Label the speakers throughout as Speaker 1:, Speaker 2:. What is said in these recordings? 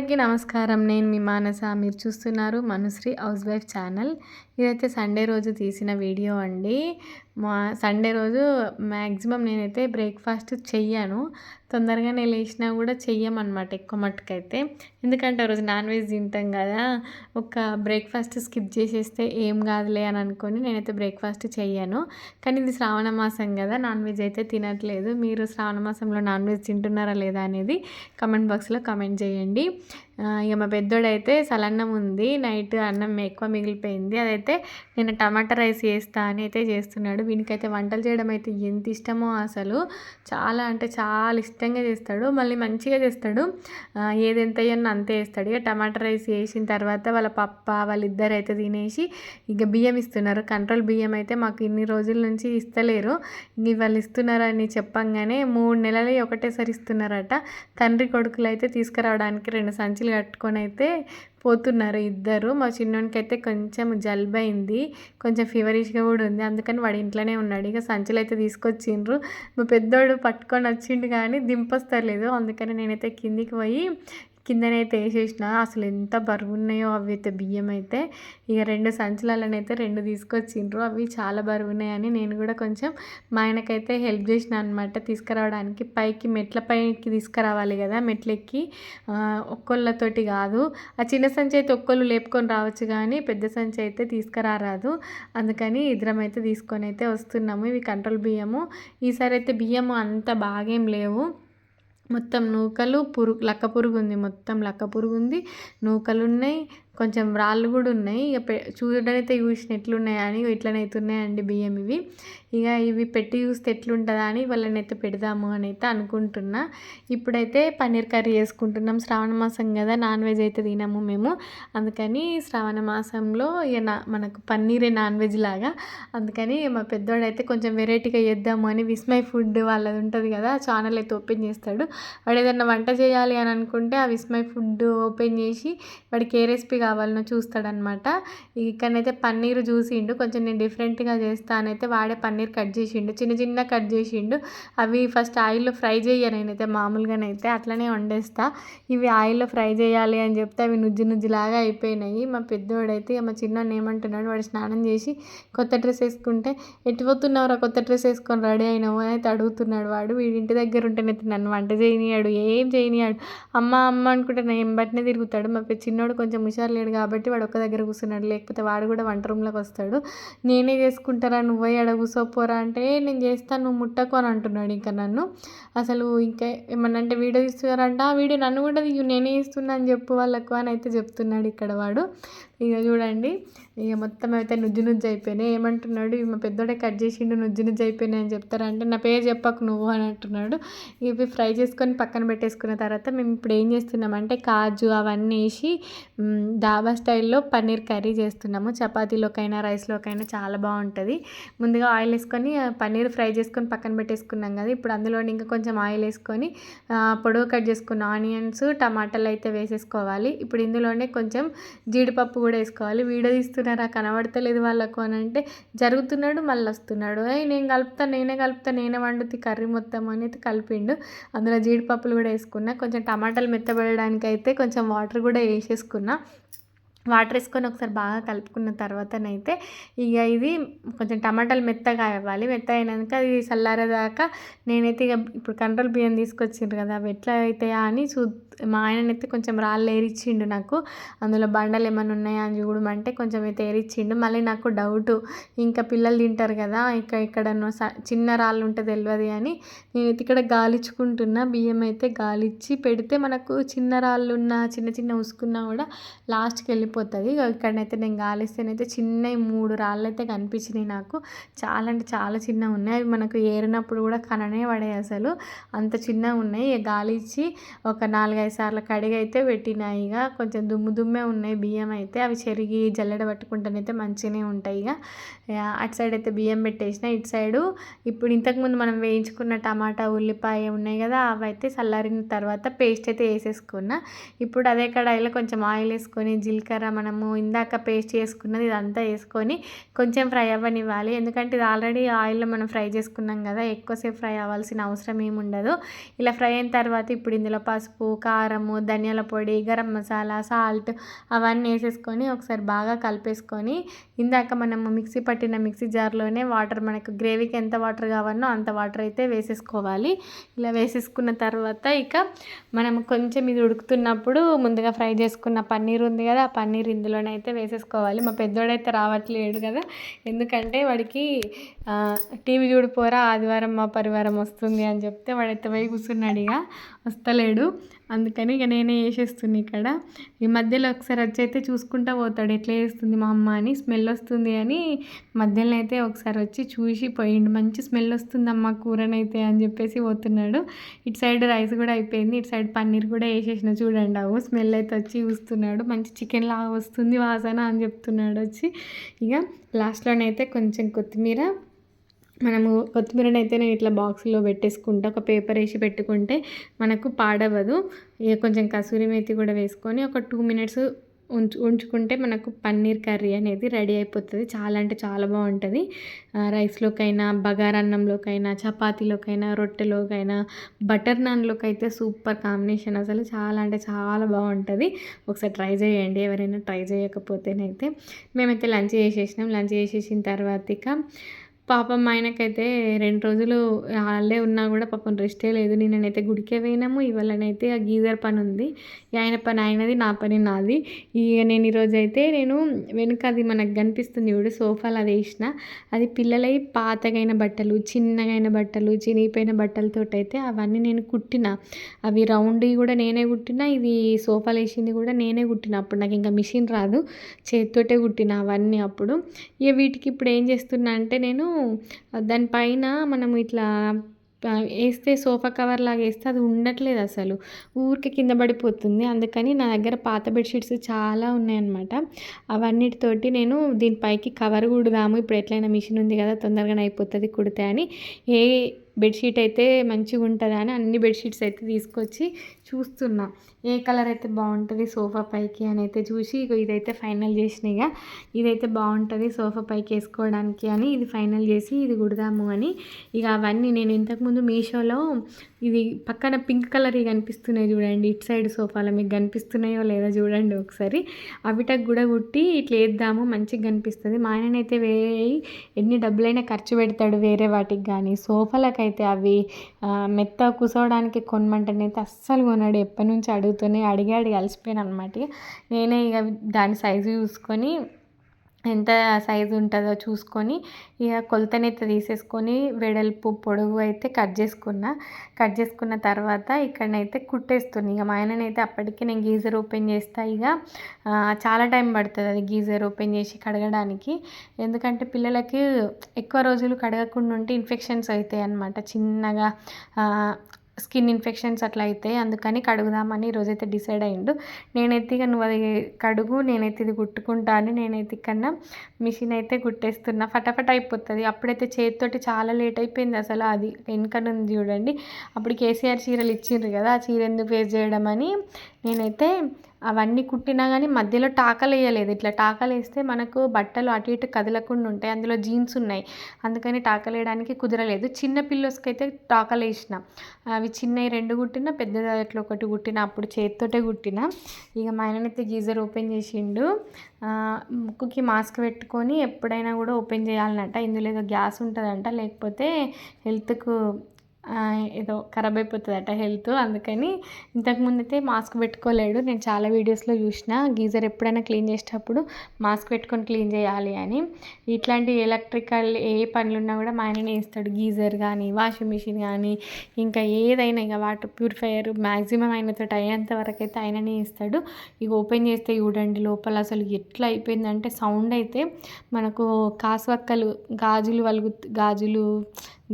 Speaker 1: అందరికీ నమస్కారం. నేను మీ మానస. మీరు చూస్తున్నారు మనుశ్రీ హౌస్ వైఫ్ ఛానల్. ఇదైతే సండే రోజు తీసిన వీడియో అండి. సండే రోజు మ్యాక్సిమం నేనైతే బ్రేక్‌ఫాస్ట్ చెయ్యను. తొందరగానే లేచినా కూడా చెయ్యమనమాట ఎక్కువ మట్టుకైతే. ఎందుకంటే ఆ రోజు నాన్ వెజ్ తింటాం కదా! ఒక బ్రేక్‌ఫాస్ట్ స్కిప్ చేసేస్తే ఏం కాదులే అని అనుకోని నేనైతే బ్రేక్‌ఫాస్ట్ చెయ్యను. కానీ ఇది శ్రావణ మాసం కదా! నాన్ వెజ్ అయితే తినట్లేదు. మీరు శ్రావణ మాసంలో నాన్ వెజ్ తింటున్నారా లేదా అనేది కామెంట్ బాక్స్‌లో కామెంట్ చేయండి. ఇక మా పెద్దోడైతే సలన్నం ఉంది. నైట్ అన్నం ఎక్కువ మిగిలిపోయింది. అదైతే నేను టమాటా రైస్ చేస్తా అని అయితే చేస్తున్నాడు. వీనికైతే వంటలు చేయడం అయితే ఎంత ఇష్టమో అసలు. చాలా అంటే చాలా ఇష్టంగా చేస్తాడు. మళ్ళీ మంచిగా చేస్తాడు. ఏది ఎంత వేయనో అంతే వేస్తాడు. ఇక టమాటా రైస్ చేసిన తర్వాత వాళ్ళ పప్ప వాళ్ళిద్దరు అయితే తినేసి ఇక బియ్యం ఇస్తున్నారు. కంట్రోల్ బియ్యం అయితే మాకు ఇన్ని రోజుల నుంచి ఇస్తలేరు. ఇంక వాళ్ళు ఇస్తున్నారని చెప్పంగానే 3 నెలలు ఒకటేసారి ఇస్తున్నారట. తండ్రి కొడుకులు అయితే తీసుకురావడానికి 2 సంచులు కట్టుకొని అయితే పోతున్నారు ఇద్దరు. మా చిన్నోనికైతే కొంచెం జలుబైంది, కొంచెం ఫీవరిష్గా కూడా ఉంది. అందుకని వాడు ఇంట్లోనే ఉన్నాడు. ఇక సంచులు అయితే తీసుకొచ్చిండ్రు. మా పెద్దోడు పట్టుకొని వచ్చిండు కానీ దింపొస్తలేదు. అందుకని నేనైతే కిందికి పోయి కిందనైతే వేసేసిన. అసలు ఎంత బరువున్నాయో అవి అయితే బియ్యం అయితే. ఇక 2 సంచులలోనైతే 2 తీసుకొచ్చిండ్రు. అవి చాలా బరువున్నాయని నేను కూడా కొంచెం మా ఆయనకైతే హెల్ప్ చేసిన అనమాట తీసుకురావడానికి. పైకి మెట్ల పైకి తీసుకురావాలి కదా, మెట్లెక్కి ఒక్కళ్ళతోటి కాదు. ఆ చిన్న సంచి అయితే ఒక్కళ్ళు లేపుకొని రావచ్చు కానీ పెద్ద సంచి అయితే తీసుకురారాదు. అందుకని ఇద్దరం అయితే తీసుకొని అయితే వస్తున్నాము. ఇవి కంట్రోల్ బియ్యము. ఈసారి అయితే బియ్యము అంత బాగేం లేవు. మొత్తం నూకలు లక్క పురుగు ఉంది. మొత్తం లక్క పురుగు ఉంది, నూకలు ఉన్నాయి, కొంచెం రాళ్ళు కూడా ఉన్నాయి. ఇక చూడడైతే చూసిన ఎట్లున్నాయా అని ఇట్లనైతే ఉన్నాయండి బియ్యం ఇవి. ఇక ఇవి పెట్టి చూస్తే ఎట్లుంటుందా అని వాళ్ళనైతే పెడదాము అని అయితే అనుకుంటున్నా. ఇప్పుడైతే పన్నీర్ కర్రీ చేసుకుంటున్నాం. శ్రావణ మాసం కదా, నాన్ వెజ్ అయితే తినము మేము. అందుకని శ్రావణ మాసంలో ఇక మనకు పన్నీరే నాన్ వెజ్ లాగా. అందుకని మా పెద్దోడైతే కొంచెం వెరైటీగా చేద్దాము అని విస్మయ్ ఫుడ్ వాళ్ళది ఉంటుంది కదా, ఛానల్ అయితే ఓపెన్ చేస్తాడు. వాడు ఏదైనా వంట చేయాలి అని అనుకుంటే ఆ విస్మయ్ ఫుడ్ ఓపెన్ చేసి వాడికి ఏ రెసిపీ కావాలనో చూస్తాడనమాట. ఇక్కడనైతే పన్నీర్ చూసిండు. కొంచెం నేను డిఫరెంట్గా చేస్తానైతే వాడే పన్నీర్ కట్ చేసిండు, చిన్న చిన్న కట్ చేసిండు. అవి ఫస్ట్ ఆయిల్లో ఫ్రై చేయను నేనైతే, మామూలుగానైతే అట్లనే వండేస్తా. ఇవి ఆయిల్లో ఫ్రై చేయాలి అని చెప్తే అవి నుజ్జు నుజ్జులాగా అయిపోయినాయి. మా పెద్దోడైతే మా చిన్నోడు ఏమంటున్నాడు, వాడు స్నానం చేసి కొత్త డ్రెస్ వేసుకుంటే ఎటు పోతున్నావురా కొత్త డ్రెస్ వేసుకొని రెడీ అయినావు అని అయితే అడుగుతున్నాడు. వాడు వీడి ఇంటి దగ్గర ఉంటేనైతే నన్ను వంట చేయనియాడు, ఏం చేయనియాడు. అమ్మ అమ్మ అనుకుంటే నేను బట్టినే తిరుగుతాడు. మా చిన్నోడు కొంచెం హుషారు లేడు కాబట్టి వాడు ఒక్క దగ్గర కూర్చున్నాడు. లేకపోతే వాడు కూడా వంట రూమ్లోకి వస్తాడు. నేనే చేసుకుంటారా, నువ్వే ఆడ కూర్చోపోరా అంటే నేను చేస్తాను, నువ్వు ముట్టకు అని అంటున్నాడు. ఇంకా నన్ను అసలు ఇంకా ఏమన్నా అంటే వీడియో తీస్తున్నారంట, ఆ వీడియో నన్ను కూడా నేనే ఇస్తున్నా అని చెప్పు వాళ్ళకు అని అయితే చెప్తున్నాడు ఇక్కడ వాడు. ఇక చూడండి, ఇక మొత్తం అయితే నుజ్జు నుజ్జు అయిపోయినాయి. ఏమంటున్నాడు, మా పెద్దోడే కట్ చేసిండు, నుజ్జు నుజ్జు అయిపోయినాయి అని చెప్తారా అంటే నా పేరు చెప్పకు నువ్వు అని అంటున్నాడు. ఇవి ఫ్రై చేసుకొని పక్కన పెట్టేసుకున్న తర్వాత మేము ఇప్పుడు ఏం చేస్తున్నామంటే కాజు అవన్నీ వేసి డాబా స్టైల్లో పన్నీర్ కర్రీ చేస్తున్నాము. చపాతీలోకైనా రైస్లోకైనా చాలా బాగుంటుంది. ముందుగా ఆయిల్ వేసుకొని పన్నీర్ ఫ్రై చేసుకొని పక్కన పెట్టేసుకున్నాం కదా, ఇప్పుడు అందులో ఇంకా కొంచెం ఆయిల్ వేసుకొని పొడవు కట్ చేసుకున్న ఆనియన్స్ టమాటాలు అయితే వేసేసుకోవాలి. ఇప్పుడు ఇందులోనే కొంచెం జీడిపప్పు కూడా వేసుకోవాలి. వీడియో తీస్తున్నారా కనబడతలేదు వాళ్ళకు అని అంటే జరుగుతున్నాడు, మళ్ళీ వస్తున్నాడు. నేనే కలుపుతా నేనే వండుతీ కర్రీ మొత్తం అని అయితే కలిపిండు. అందులో జీడిపప్పులు కూడా వేసుకున్నా. కొంచెం టమాటాలు మెత్తబడడానికి అయితే కొంచెం వాటర్ కూడా వేసేసుకున్నా. వాటర్ వేసుకొని ఒకసారి బాగా కలుపుకున్న తర్వాతనైతే ఇక ఇది కొంచెం టమాటాలు మెత్తగా అవ్వాలి. మెత్తగా అయినాక అది చల్లారేదాకా నేనైతే ఇక ఇప్పుడు కంట్రోల్ బియ్యం తీసుకొచ్చిండ్రు కదా, అవి ఎట్లా అవుతాయా అని మా ఆయననైతే కొంచెం రాళ్ళు ఏరిచ్చిండు నాకు. అందులో బండలు ఏమైనా ఉన్నాయా అని చూడమంటే కొంచెం అయితే ఏరిచ్చిండు. మళ్ళీ నాకు డౌటు, ఇంకా పిల్లలు తింటారు కదా, ఇక్కడ చిన్న రాళ్ళు ఉంటే తెలియదు అని నేనైతే ఇక్కడ గాలిచ్చుకుంటున్నా. బియ్యం అయితే గాలిచ్చి పెడితే మనకు చిన్న రాళ్ళు ఉన్న చిన్న చిన్న ఉసుకున్నా కూడా లాస్ట్కి వెళ్ళిపోతుంది. ఇక్కడనైతే నేను గాలిస్తేనైతే చిన్నవి 3 రాళ్ళు అయితే కనిపించినాయి నాకు. చాలా అంటే చాలా చిన్నగా ఉన్నాయి. అవి మనకు ఏరినప్పుడు కూడా కననే పడాయి, అసలు అంత చిన్నగా ఉన్నాయి. గాలి ఇచ్చి ఒక 4-5 సార్లు కడిగి అయితే పెట్టినాయి. ఇక కొంచెం దుమ్మే ఉన్నాయి బియ్యం అయితే, అవి చెరిగి జల్లెడ పట్టుకుంటేనైతే మంచిగానే ఉంటాయి. ఇక అటు సైడ్ అయితే బియ్యం పెట్టేసిన. ఇటు సైడు ఇప్పుడు ఇంతకుముందు మనం వేయించుకున్న టమాటా ఉల్లిపాయ ఉన్నాయి కదా, అవి అయితే చల్లారిన తర్వాత పేస్ట్ అయితే వేసేసుకున్నా. ఇప్పుడు అదే కడాయిలో కొంచెం ఆయిల్ వేసుకొని జీలకర్ర మనము ఇందాక పేస్ట్ చేసుకున్నది ఇదంతా వేసుకొని కొంచెం ఫ్రై అవ్వనివ్వాలి. ఎందుకంటే ఇది ఆల్రెడీ ఆయిల్లో మనం ఫ్రై చేసుకున్నాం కదా, ఎక్కువసేపు ఫ్రై అవ్వాల్సిన అవసరం ఏమి ఉండదు. ఇలా ఫ్రై అయిన తర్వాత ఇప్పుడు ఇందులో పసుపు కారము, ధనియాల పొడి, గరం మసాలా, సాల్ట్ అవన్నీ వేసేసుకొని ఒకసారి బాగా కలిపేసుకొని ఇందాక మనము మిక్సీ పట్టిన మిక్సీ జార్లోనే వాటర్ మనకు గ్రేవీకి ఎంత వాటర్ కావాలో అంత వాటర్ అయితే వేసేసుకోవాలి. ఇలా వేసేసుకున్న తర్వాత ఇక మనం కొంచెం ఇది ఉడుకుతున్నప్పుడు ముందుగా ఫ్రై చేసుకున్న పన్నీర్ ఉంది కదా, ఆ పన్నీర్ ఇందులోనైతే వేసేసుకోవాలి. మా పెద్దోడైతే రావట్లేడు కదా, ఎందుకంటే వాడికి టీవీ చూడిపోరా ఆదివారం మా పరివారం వస్తుంది అని చెప్తే వాడైతే పోయి కూర్చున్నాడు. ఇక వస్తలేడు, అందుకని ఇక నేనే వేసేస్తుంది. ఇక్కడ ఈ మధ్యలో ఒకసారి వచ్చి అయితే చూసుకుంటా పోతాడు ఎట్లా వేస్తుంది మా అమ్మ అని. స్మెల్ వస్తుంది అని మధ్యలో అయితే ఒకసారి వచ్చి చూసి పోయిండు. మంచి స్మెల్ వస్తుంది అమ్మ కూరనైతే అని చెప్పేసి పోతున్నాడు. ఇటు సైడ్ రైస్ కూడా అయిపోయింది, ఇటు సైడ్ పన్నీర్ కూడా వేసేసిన చూడండి. అవు స్మెల్ అయితే వచ్చి చూస్తున్నాడు. మంచి చికెన్ లాగా వస్తుంది వాసన అని చెప్తున్నాడు వచ్చి. ఇక లాస్ట్లోనైతే కొంచెం కొత్తిమీరని అయితే నేను ఇట్లా బాక్స్లో పెట్టేసుకుంటా, ఒక పేపర్ వేసి పెట్టుకుంటే మనకు పాడవదు. ఇక కొంచెం కసూరి మేతి కూడా వేసుకొని ఒక 2 minutes ఉంచుకుంటే మనకు పన్నీర్ కర్రీ అనేది రెడీ అయిపోతుంది. చాలా అంటే చాలా బాగుంటుంది. రైస్లోకైనా, బగారన్నంలోకైనా, చపాతీలోకైనా, రొట్టెలోకైనా, బటర్ నాన్లోకి అయితే సూపర్ కాంబినేషన్. అసలు చాలా అంటే చాలా బాగుంటుంది. ఒకసారి ట్రై చేయండి ఎవరైనా ట్రై చేయకపోతేనైతే. మేమైతే లంచ్ చేసేసినాం. లంచ్ చేసేసిన తర్వాత ఇక పాపం ఆయనకైతే 2 రోజులు హాలిడే ఉన్నా కూడా పాపం రెస్టే లేదు. నిన్ననైతే గుడికే పోయినాము, ఇవాళనైతే ఆ గీజర్ పని ఉంది. ఆయన పని ఆయనది, నా పని నాది. ఇక నేను ఈరోజైతే వెనుక అది మనకు కనిపిస్తుంది చూడు సోఫాలు అది వేసిన, అది పిల్లలై పాతగైన బట్టలు, చిన్నగైన బట్టలు, చినిగిపోయిన బట్టలతో అయితే అవన్నీ నేను కుట్టిన. అవి రౌండ్వి కూడా నేనే కుట్టిన, ఇది సోఫాలు వేసింది కూడా నేనే కుట్టిన. అప్పుడు నాకు ఇంకా మిషన్ రాదు, చేతితోటే కుట్టిన అవన్నీ అప్పుడు. ఇక వీటికి ఇప్పుడు ఏం చేస్తున్నా అంటే నేను దానిపైన మనం ఇట్లా వేస్తే సోఫా కవర్ లాగా వేస్తే అది ఉండట్లేదు, అసలు ఊరికి కింద పడిపోతుంది. అందుకని నా దగ్గర పాత బెడ్షీట్స్ చాలా ఉన్నాయన్నమాట. అవన్నిటితోటి నేను దీనిపైకి కవర్ కుడదాము, ఇప్పుడు ఎట్లయినా మిషన్ ఉంది కదా తొందరగానే అయిపోతుంది కుడితే అని. ఏ బెడ్షీట్ అయితే మంచిగా ఉంటుందా అని అన్ని బెడ్షీట్స్ అయితే తీసుకొచ్చి చూస్తున్నా ఏ కలర్ అయితే బాగుంటుంది సోఫా పైకి అని అయితే చూసి ఇదైతే ఫైనల్ చేసిన. ఇక ఇదైతే బాగుంటుంది సోఫా పైకి వేసుకోవడానికి అని ఇది ఫైనల్ చేసి ఇది కుడదాము అని. ఇక అవన్నీ నేను ఇంతకుముందు మీషోలో ఇది పక్కన పింక్ కలర్ కనిపిస్తున్నాయి చూడండి, ఇటు సైడ్ సోఫాలో మీకు కనిపిస్తున్నాయో లేదో చూడండి ఒకసారి. అవిటకు కూడా కుట్టి ఇట్లా వేద్దాము మంచిగా కనిపిస్తుంది. మా ఆయననైతే ఎన్ని డబ్బులైనా ఖర్చు పెడతాడు వేరే వాటికి, కానీ సోఫాలకైతే అవి మెత్త కూర్చోవడానికి కొనమంటేనైతే అస్సలు కొన్నాడు. ఎప్పటి నుంచి అడిగి అలసిపోయాను అనమాట. నేనే ఇక దాని సైజు చూసుకొని ఎంత సైజు ఉంటుందో చూసుకొని ఇక కొలతనైతే తీసేసుకొని వెడల్పు పొడవు అయితే కట్ చేసుకున్న తర్వాత ఇక్కడనైతే కుట్టేస్తుంది. ఇక మా ఆయననైతే అప్పటికే నేను గీజర్ ఓపెన్ చేస్తా. ఇక చాలా టైం పడుతుంది అది గీజర్ ఓపెన్ చేసి కడగడానికి, ఎందుకంటే పిల్లలకి ఎక్కువ రోజులు కడగకుండా ఉంటే ఇన్ఫెక్షన్స్ అవుతాయి అన్నమాట, చిన్నగా స్కిన్ ఇన్ఫెక్షన్స్ అట్లా అవుతాయి. అందుకని కడుగుదామని ఈరోజైతే డిసైడ్ అయ్యిండు. నేనైతే ఇక నువ్వు అది కడుగు, నేనైతే ఇది కుట్టుకుంటా అని నేనైతే ఇక్కడ మిషన్ అయితే కుట్టేస్తున్నా. ఫటాఫట్ అయిపోతుంది. అప్పుడైతే చేతితోటి చాలా లేట్ అయిపోయింది అసలు. అది వెనుకనుంది చూడండి, అప్పుడు కేసీఆర్ చీరలు ఇచ్చిండ్రు కదా, ఆ చీర ఎందుకు వేస్ట్ చేయడం అని నేనైతే అవన్నీ కుట్టినా కానీ మధ్యలో టాకలు వేయలేదు. ఇట్లా టాకలు వేస్తే మనకు బట్టలు అటు ఇటు కదలకుండా ఉంటాయి. అందులో జీన్స్ ఉన్నాయి, అందుకని టాకలు వేయడానికి కుదరలేదు. చిన్న పిల్లోస్కి అయితే టాకలు వేసిన, అవి చిన్నవి 2 కుట్టిన, పెద్ద దాంట్లో 1 కుట్టిన. అప్పుడు చేతితోటే కుట్టిన. ఇక మా ఆయననైతే గీజర్ ఓపెన్ చేసిండు. ముక్కుకి మాస్క్ పెట్టుకొని ఎప్పుడైనా కూడా ఓపెన్ చేయాలన్నట. ఇందులో ఏదో గ్యాస్ ఉంటుందంట, లేకపోతే హెల్త్కు ఏదో ఖరాబ్ అయిపోతుందట హెల్త్. అందుకని ఇంతకుముందు అయితే మాస్క్ పెట్టుకోలేడు. నేను చాలా వీడియోస్లో చూసిన గీజర్ ఎప్పుడైనా క్లీన్ చేసేటప్పుడు మాస్క్ పెట్టుకొని క్లీన్ చేయాలి అని. ఇట్లాంటి ఎలక్ట్రికల్ ఏ పనులున్నా కూడా మా ఆయననే ఇస్తాడు. గీజర్ కానీ, వాషింగ్ మిషన్ కానీ, ఇంకా ఏదైనా ఇక వాటర్ ప్యూరిఫైయర్ మ్యాక్సిమం ఆయనతో అయ్యేంత వరకు అయితే ఆయననే ఇస్తాడు. ఇక ఓపెన్ చేస్తే చూడండి లోపల అసలు ఎట్లా అయిపోయిందంటే సౌండ్ అయితే మనకు కాసువక్కలు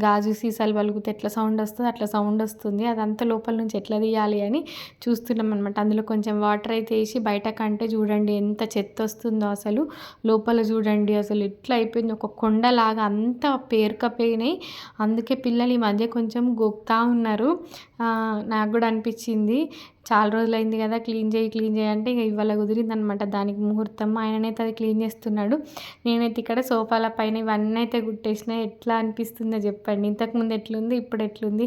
Speaker 1: గాజు సీసాలు పలుకుతే ఎట్లా సౌండ్ వస్తుంది అట్లా సౌండ్ వస్తుంది. అదంతా లోపల నుంచి ఎట్లా తీయాలి అని చూస్తున్నాం అనమాట. అందులో కొంచెం వాటర్ అయితే వేసి బయట కంటే చూడండి ఎంత చెత్త వస్తుందో అసలు. లోపల చూడండి అసలు ఎట్లా అయిపోయింది, ఒక కొండలాగా అంతా పేరుకపోయినాయి. అందుకే పిల్లలు ఈ మధ్య కొంచెం గోక్తా ఉన్నారు. నాకు కూడా అనిపించింది చాలా రోజులైంది కదా క్లీన్ చేయి అంటే ఇక ఇవాళ కుదిరిందనమాట దానికి ముహూర్తం. ఆయననైతే అది క్లీన్ చేస్తున్నాడు. నేనైతే ఇక్కడ సోఫాల పైన ఇవన్నీ అయితే కుట్టేసిన. ఎట్లా అనిపిస్తుందో చెప్పండి. ఇంతకుముందు ఎట్లుంది ఇప్పుడు ఎట్లుంది,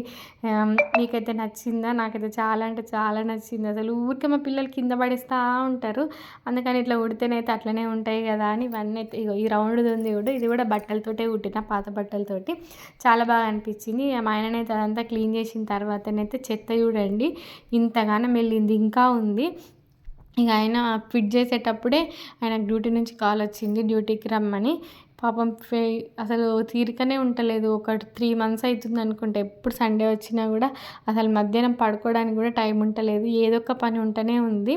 Speaker 1: మీకైతే నచ్చిందా? నాకైతే చాలా అంటే చాలా నచ్చింది. అసలు ఊరికే మా పిల్లలు కింద పడేస్తూ ఉంటారు, అందుకని ఇట్లా కుడితేనైతే అట్లనే ఉంటాయి కదా అని ఇవన్నీ అయితే ఇగో ఈ రౌండ్ది ఉంది కూడా, ఇది కూడా బట్టలతోటే కుట్టిన, పాత బట్టలతోటి. చాలా బాగా అనిపించింది. మా ఆయననైతే అదంతా క్లీన్ చేసిన తర్వాతనైతే చెత్త చూడండి ఇంతగానం వెళ్ళింది, ఇంకా ఉంది. ఇక ఆయన ఫిట్ చేసేటప్పుడే ఆయనకు డ్యూటీ నుంచి కాల్ వచ్చింది, డ్యూటీకి రమ్మని. పాపం అసలు తీరికనే ఉంటలేదు. ఒక 3 months అవుతుంది అనుకుంటా. ఎప్పుడు సండే వచ్చినా కూడా అసలు మధ్యాహ్నం పడుకోవడానికి కూడా టైం ఉంటలేదు. ఏదో ఒక పని ఉంటూనే ఉంది.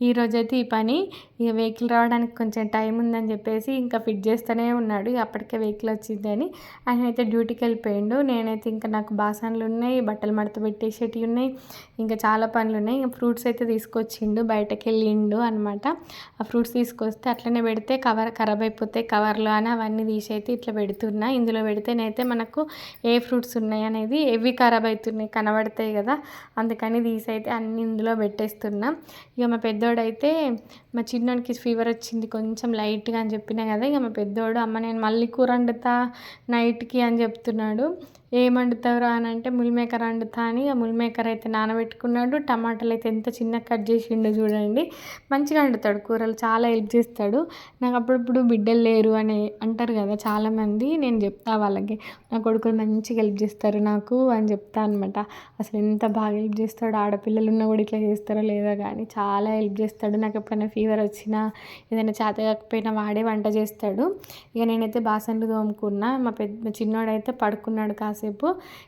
Speaker 1: ఈరోజైతే ఈ పని ఇక వెహికల్ రావడానికి కొంచెం టైం ఉందని చెప్పేసి ఇంకా ఫిట్ చేస్తూనే ఉన్నాడు. అప్పటికే వెహికల్ వచ్చిందని ఆయన అయితే డ్యూటీకి వెళ్ళిపోయిండు. నేనైతే ఇంకా నాకు బాసన్లు ఉన్నాయి, బట్టలు మడత పెట్టేసేటివి ఉన్నాయి, ఇంకా చాలా పనులు ఉన్నాయి. ఇంకా ఫ్రూట్స్ అయితే తీసుకొచ్చిండు, బయటకు వెళ్ళిండు అనమాట. ఆ ఫ్రూట్స్ తీసుకొస్తే అట్లనే పెడితే ఖరాబ్ అయిపోతాయి కవర్లో అని అవన్నీ తీసి అయితే ఇట్లా పెడుతున్నా. ఇందులో పెడితేనైతే మనకు ఏ ఫ్రూట్స్ ఉన్నాయి అనేది ఏవి ఖరాబ్ అవుతున్నాయి కనబడతాయి కదా, అందుకని తీసి అయితే అన్ని ఇందులో పెట్టేస్తున్నా. ఇక మా పెద్దోడైతే, మా చిన్నోడికి ఫీవర్ వచ్చింది కొంచెం లైట్గా అని చెప్పినా కదా, ఇక మా పెద్దోడు అమ్మ నేను మళ్ళీ కూర వండుతా నైట్కి అని చెప్తున్నాడు. ఏం వండుతావురా అని అంటే మిల్ మేకర్ వండుతా అని ఆ మిల్ మేకర్ అయితే నానబెట్టుకున్నాడు. టమాటాలు అయితే ఎంత చిన్నగా కట్ చేసిండో చూడండి. మంచిగా వండుతాడు కూరలు, చాలా హెల్ప్ చేస్తాడు. నాకు అప్పుడప్పుడు బిడ్డలు లేరు అని అంటారు కదా చాలామంది, నేను చెప్తా వాళ్ళకి నా కొడుకులు మంచిగా హెల్ప్ చేస్తారు నాకు అని చెప్తా అనమాట. అసలు ఎంత బాగా హెల్ప్ చేస్తాడు. ఆడపిల్లలు ఉన్నా కూడా ఇట్లా చేస్తారో లేదో కానీ చాలా హెల్ప్ చేస్తాడు. నాకు ఎప్పుడైనా ఫీవర్ వచ్చినా ఏదైనా చేత కాకపోయినా వాడే వంట చేస్తాడు. ఇక నేనైతే బాసన్లు తోముకున్నా. మా చిన్నోడైతే పడుకున్నాడు కాసేపు.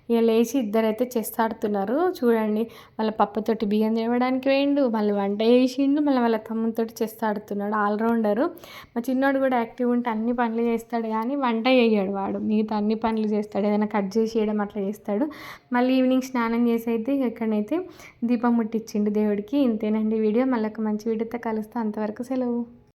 Speaker 1: ఇక లేచి ఇద్దరైతే చెస్ ఆడుతున్నారు చూడండి. వాళ్ళ పప్పతోటి బియ్యం తేవడానికి వేయండు, మళ్ళీ వంట చేసిండు, మళ్ళీ వాళ్ళ తమ్ముతో చెస్ ఆడుతున్నాడు. ఆల్రౌండరు. మా చిన్నోడు కూడా యాక్టివ్ ఉంటే అన్ని పనులు చేస్తాడు కానీ వంట చేయడు వాడు. మిగతా అన్ని పనులు చేస్తాడు, ఏదైనా కట్ చేసి చేయడం అట్లా చేస్తాడు. మళ్ళీ ఈవినింగ్ స్నానం చేసి అయితే ఎక్కడైతే దీపం ముట్టించిండు దేవుడికి. ఇంతేనండి వీడియో. మళ్ళీ ఒక మంచి వీడియోతో కలుస్తా, అంతవరకు సెలవు.